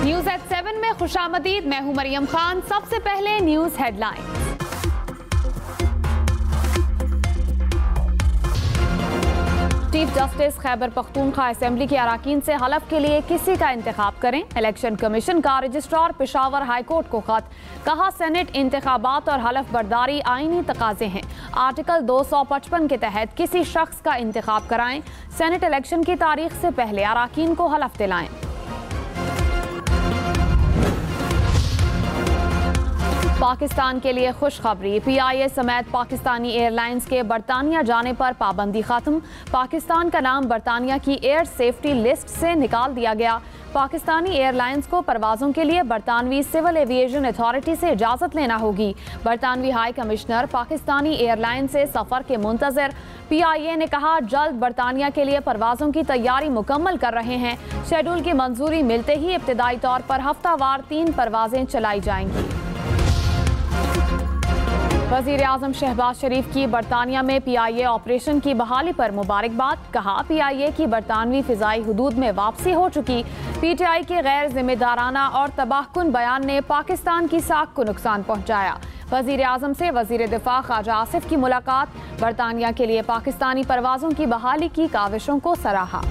News eight 7 में खुशामदीद। मैं हूं मरियम खान। सबसे पहले news headlines. Chief justice Khyber Pakhtunkhwa assembly के अराकीन से हलफ के लिए किसी का इंतखाब करें। इलेक्शन कमीशन का रजिस्ट्रार पेशावर हाई कोर्ट को खत। कहा सेनेट इंतखाबात और हलफ बर्दारी आईनी तकाजे हैं। आर्टिकल 255 के तहत किसी शख्स का इंतखाब कराएं। सेनेट इलेक्शन की तारीख से पहले अराकीन को हलफ दिलाएं। पाकिस्तान के लिए खुशखबरी। PIA समेत पाकिस्तानी एयरलाइंस के बरतानिया जाने पर पाबंदी खत्म। पाकिस्तान का नाम बरतानिया की एयर सेफ्टी लिस्ट से निकाल दिया गया। पाकिस्तानी एयरलाइंस को परवाज़ों के लिए बरतानवी सिविल एविएशन अथॉरिटी से इजाज़त लेना होगी। बरतानवी हाई कमिश्नर पाकिस्तानी एयरलाइन से सफ़र के मुंतज़िर। PIA ने कहा जल्द बरतानिया के लिए परवाज़ों की तैयारी मुकम्मल कर रहे हैं। शेड्यूल की मंजूरी मिलते ही इब्तिदाई तौर पर हफ्तावार 3 परवाज़ें चलाई जाएंगी। वज़ीर आज़म शहबाज शरीफ की बरतानिया में PIA ऑपरेशन की बहाली पर मुबारकबाद। कहा PIA की बरतानवी फ़िज़ाई हुदूद में वापसी हो चुकी। PTI के गैर जिम्मेदाराना और तबाहकुन बयान ने पाकिस्तान की साख को नुकसान पहुँचाया। वज़ीर आज़म से वज़ीर दिफ़ा ख्वाजा आसिफ की मुलाकात। बरतानिया के लिए पाकिस्तानी परवाज़ों की बहाली की काविशों को सराहा।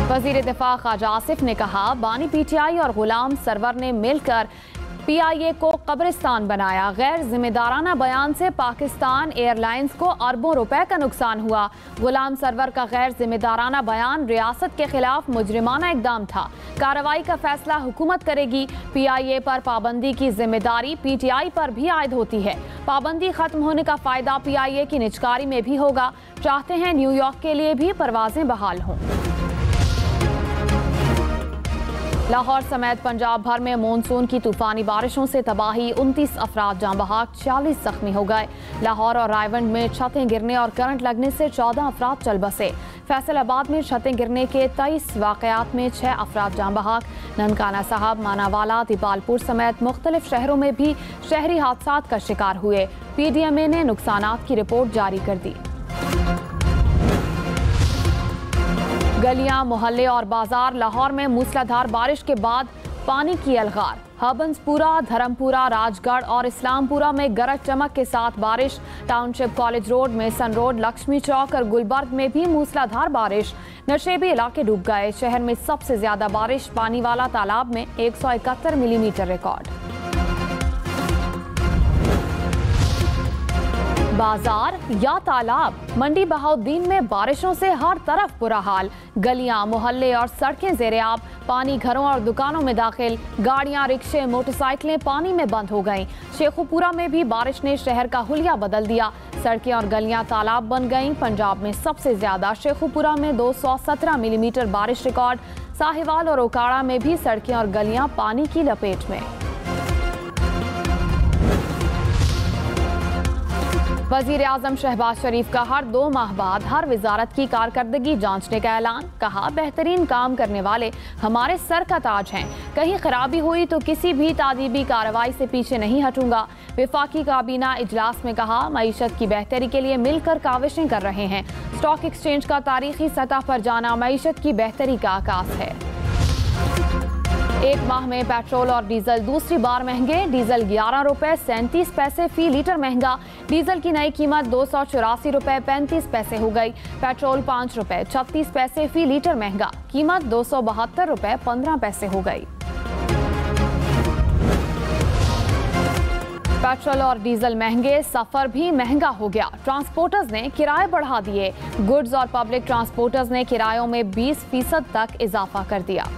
वज़ीर दिफ़ा ख्वाजा आसिफ ने कहा बानी PTI और गुलाम सरवर ने मिलकर PIA को कब्रिस्तान बनाया। गैर जिम्मेदाराना बयान से पाकिस्तान एयरलाइंस को अरबों रुपए का नुकसान हुआ। गुलाम सरवर का गैर जिम्मेदाराना बयान रियासत के खिलाफ मुजरिमाना इकदाम था। कार्रवाई का फैसला हुकूमत करेगी। PIA पर पाबंदी की जिम्मेदारी PTI पर भी आयद होती है। पाबंदी खत्म होने का फायदा PIA की निजकारी में भी होगा। चाहते हैं न्यूयॉर्क के लिए भी परवाजें बहाल हों। लाहौर समेत पंजाब भर में मानसून की तूफानी बारिशों से तबाही। 29 अफराद जाँ बहक, 40 जख्मी हो गए। लाहौर और रायवंड में छतें गिरने और करंट लगने से 14 अफराद चल बसे। फैसलाबाद में छतें गिरने के 23 वाकयात में 6 अफराद जाँ बहक। ननकाना साहब, मानावाला, दीपालपुर समेत मुख्तलिफ शहरों में भी शहरी हादसात का शिकार हुए। PDMA ने नुकसानात की रिपोर्ट जारी कर दी। गलियां, मोहल्ले और बाजार। लाहौर में मूसलाधार बारिश के बाद पानी की अलगार। हबंसपुरा, धर्मपुरा, राजगढ़ और इस्लामपुरा में गरज चमक के साथ बारिश। Township, college road, Mason road, Lakshmi Chowk और गुलबर्ग में भी मूसलाधार बारिश। नशेबी इलाके डूब गए। शहर में सबसे ज्यादा बारिश पानी वाला तालाब में 171 मिलीमीटर रिकॉर्ड। बाजार या तालाब। मंडी बहाउद्दीन में बारिशों से हर तरफ बुरा हाल। गलियां, मोहल्ले और सड़कें ज़ेरे-आब। पानी घरों और दुकानों में दाखिल। गाड़ियां, रिक्शे, मोटरसाइकिलें पानी में बंद हो गईं। शेखुपुरा में भी बारिश ने शहर का हुलिया बदल दिया। सड़कें और गलियां तालाब बन गईं। पंजाब में सबसे ज्यादा शेखुपुरा में 217 मिलीमीटर बारिश रिकॉर्ड। साहिवाल और ओकाड़ा में भी सड़कें और गलियां पानी की लपेट में। वज़ीर आज़म शहबाज शरीफ का हर 2 माह बाद हर वजारत की कारकर्दगी जांचने का ऐलान। कहा बेहतरीन काम करने वाले हमारे सर का ताज हैं। कहीं खराबी हुई तो किसी भी तादीबी कार्रवाई से पीछे नहीं हटूंगा। विफाकी काबीना इजलास में कहा मईशत की बेहतरी के लिए मिलकर काविशें कर रहे हैं। स्टॉक एक्सचेंज का तारीखी सतह पर जाना मईशत की बेहतरी का आगाज है। एक माह में पेट्रोल और डीजल दूसरी बार महंगे। डीजल 11 रुपए 37 पैसे फी लीटर महंगा। डीजल की नई कीमत 284 रुपए 35 पैसे हो गई। पेट्रोल 5 रुपए 36 पैसे फी लीटर महंगा। कीमत 272 रुपए 15 पैसे हो गई। पेट्रोल और डीजल महंगे, सफर भी महंगा हो गया। ट्रांसपोर्टर्स ने किराए बढ़ा दिए। गुड्स और पब्लिक ट्रांसपोर्टर्स ने किरायों में 20% तक इजाफा कर दिया।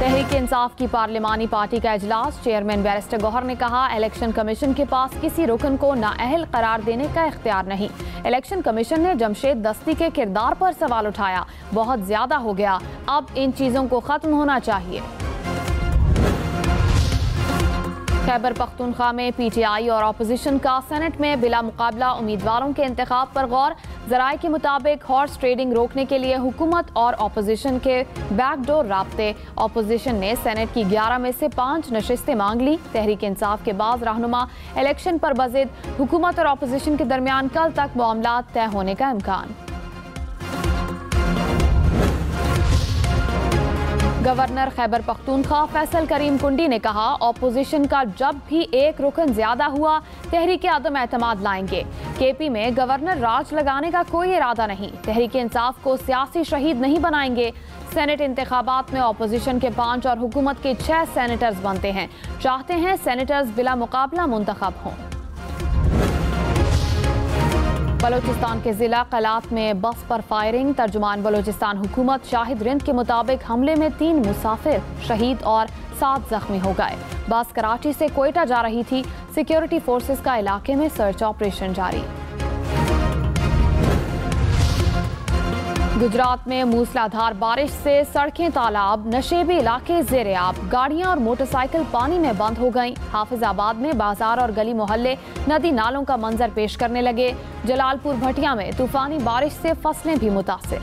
तहरीक इंसाफ की पार्लिमानी पार्टी का इजलास। चेयरमैन बैरिस्टर गौहर ने कहा इलेक्शन कमीशन के पास किसी रुकन को नाअहल करार देने का इख्तियार नहीं। इलेक्शन कमीशन ने जमशेद दस्ती के किरदार पर सवाल उठाया। बहुत ज्यादा हो गया, अब इन चीजों को खत्म होना चाहिए। खैबर पख्तूनख्वा में PTI और अपोजिशन का सेनेट में बिला मुकाबला उम्मीदवारों के इंतखाब पर गौर। ज़राए के मुताबिक हॉर्स ट्रेडिंग रोकने के लिए हुकूमत और अपोजिशन के बैकडोर राब्ते। अपोजिशन ने सेनेट की 11 में से 5 नशिस्तें मांग ली। तहरीक इंसाफ के बाद रहनुमा इलेक्शन पर बज़िद। हुकूमत और अपोजिशन के दरमियान कल तक मामला तय होने का इम्कान। गवर्नर खैबर पख्तूनख्वा फैसल करीम कुंडी ने कहा, ऑपोजिशन का जब भी एक रुकन ज्यादा हुआ तहरीक आदम एतमाद लाएंगे। केपी में गवर्नर राज लगाने का कोई इरादा नहीं, तहरीक इंसाफ को सियासी शहीद नहीं बनाएंगे। सेनेट इंतखाबात में ऑपोजिशन के 5 और हुकूमत के 6 सेनेटर्स बनते हैं। चाहते हैं सेनेटर्स बिला मुकाबला मुंतखब हों। बलूचिस्तान के जिला कलात में बस पर फायरिंग। तर्जुमान बलूचिस्तान हुकूमत शाहिद रिंद के मुताबिक हमले में 3 मुसाफिर शहीद और 7 जख्मी हो गए। बस कराची से कोयटा जा रही थी। सिक्योरिटी फोर्सेस का इलाके में सर्च ऑपरेशन जारी। गुजरात में मूसलाधार बारिश से सड़कें तालाब, नशेबी इलाके ज़ेर-ए-आब, गाड़ियां और मोटरसाइकिल पानी में बंद हो गईं। हाफिजाबाद में बाजार और गली मोहल्ले नदी नालों का मंजर पेश करने लगे। जलालपुर भटिया में तूफानी बारिश से फसलें भी मुतासिर।